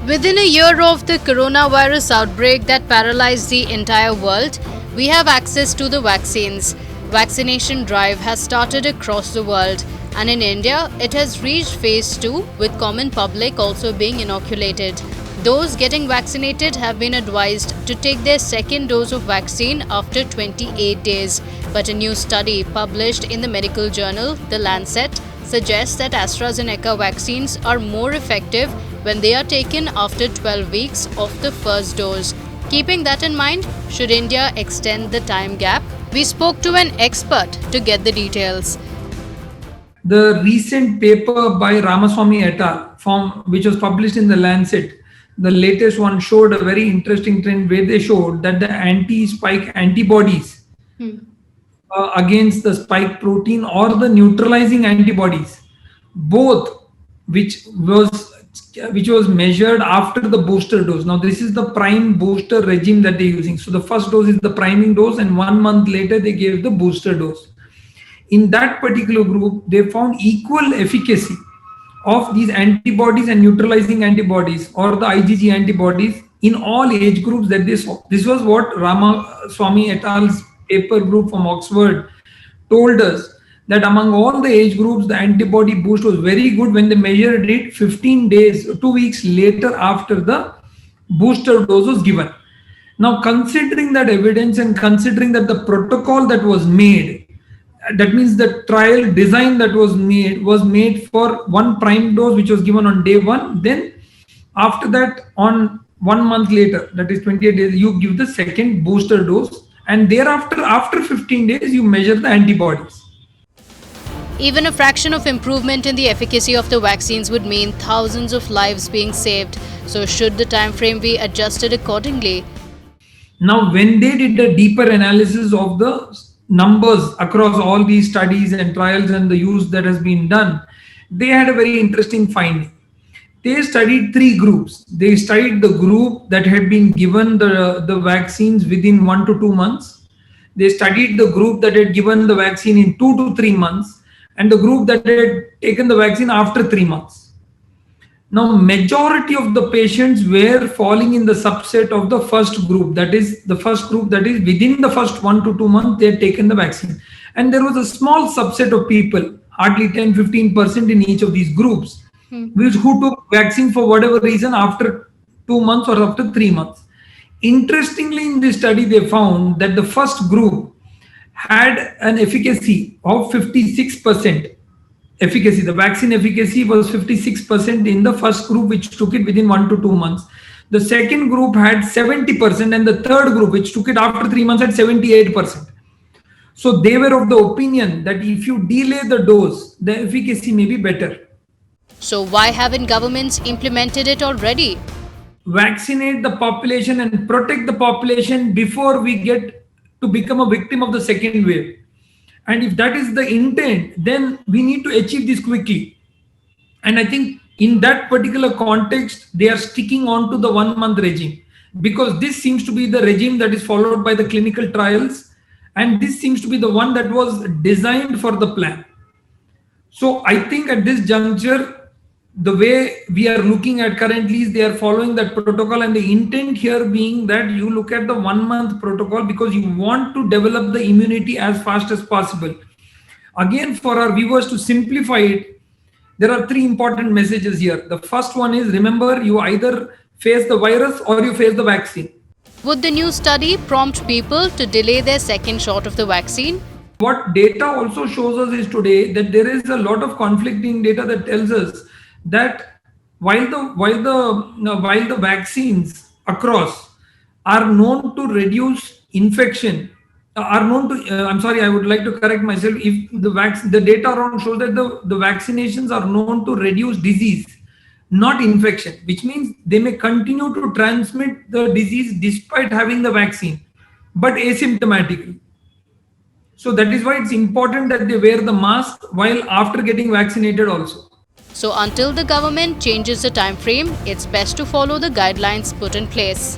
Within a year of the coronavirus outbreak that paralyzed the entire world, we have access to the vaccines. Vaccination drive has started across the world, and in India, it has reached phase 2 with common public also being inoculated. Those getting vaccinated have been advised to take their second dose of vaccine after 28 days. But a new study published in the medical journal The Lancet suggests that AstraZeneca vaccines are more effective when they are taken after 12 weeks of the first dose. Keeping that in mind, should India extend the time gap? We spoke to an expert to get the details. The recent paper by Ramaswamy et al., which was published in the Lancet, the latest one showed a very interesting trend where they showed that the anti-spike antibodies against the spike protein or the neutralizing antibodies, both which was measured after the booster dose. Now this is the prime booster regime that they're using. So the first dose is the priming dose, and 1 month later they gave the booster dose. In that particular group, they found equal efficacy of these antibodies and neutralizing antibodies or the IgG antibodies in all age groups that they saw. This was what Ramaswamy et al.'s paper group from Oxford told us, that among all the age groups, the antibody boost was very good when they measured it 15 days, 2 weeks later after the booster dose was given. Now, considering that evidence and considering that the protocol that was made, that means the trial design that was made for one prime dose which was given on day 1, then after that on 1 month later, that is 28 days, you give the second booster dose, and thereafter after 15 days you measure the antibodies. Even a fraction of improvement in the efficacy of the vaccines would mean thousands of lives being saved. So should the time frame be adjusted accordingly? Now, when they did a deeper analysis of the numbers across all these studies and trials and the use that has been done, they had a very interesting finding. They studied 3 groups. They studied the group that had been given the vaccines within 1 to 2 months. They studied the group that had given the vaccine in 2 to 3 months, and the group that had taken the vaccine after 3 months. Now, majority of the patients were falling in the subset of the first group. That is the first group that is within the first 1 to 2 months they had taken the vaccine. And there was a small subset of people, hardly 10-15% in each of these groups, who took vaccine for whatever reason after 2 months or after 3 months. Interestingly, in this study, they found that the first group had an efficacy of 56%. Efficacy, the vaccine efficacy was 56% in the first group, which took it within 1 to 2 months. The second group had 70%, and the third group, which took it after 3 months, had 78%. So they were of the opinion that if you delay the dose, the efficacy may be better. So why haven't governments implemented it already? Vaccinate the population and protect the population before we get to become a victim of the second wave. And if that is the intent, then we need to achieve this quickly. And I think in that particular context, they are sticking on to the 1 month regime, because this seems to be the regime that is followed by the clinical trials. And this seems to be the one that was designed for the plan. So I think at this juncture, the way we are looking at currently is they are following that protocol, and the intent here being that you look at the 1 month protocol because you want to develop the immunity as fast as possible. Again, for our viewers to simplify it, there are 3 important messages here. The first one is, remember, you either face the virus or you face the vaccine. Would the new study prompt people to delay their second shot of the vaccine? What data also shows us is today that there is a lot of conflicting data that tells us that while the vaccines across are known to reduce infection, are known to I would like to correct myself. If the data around shows that the vaccinations are known to reduce disease, not infection, which means they may continue to transmit the disease despite having the vaccine, but asymptomatically. So that is why it's important that they wear the mask while after getting vaccinated also. So until the government changes the time frame, it's best to follow the guidelines put in place.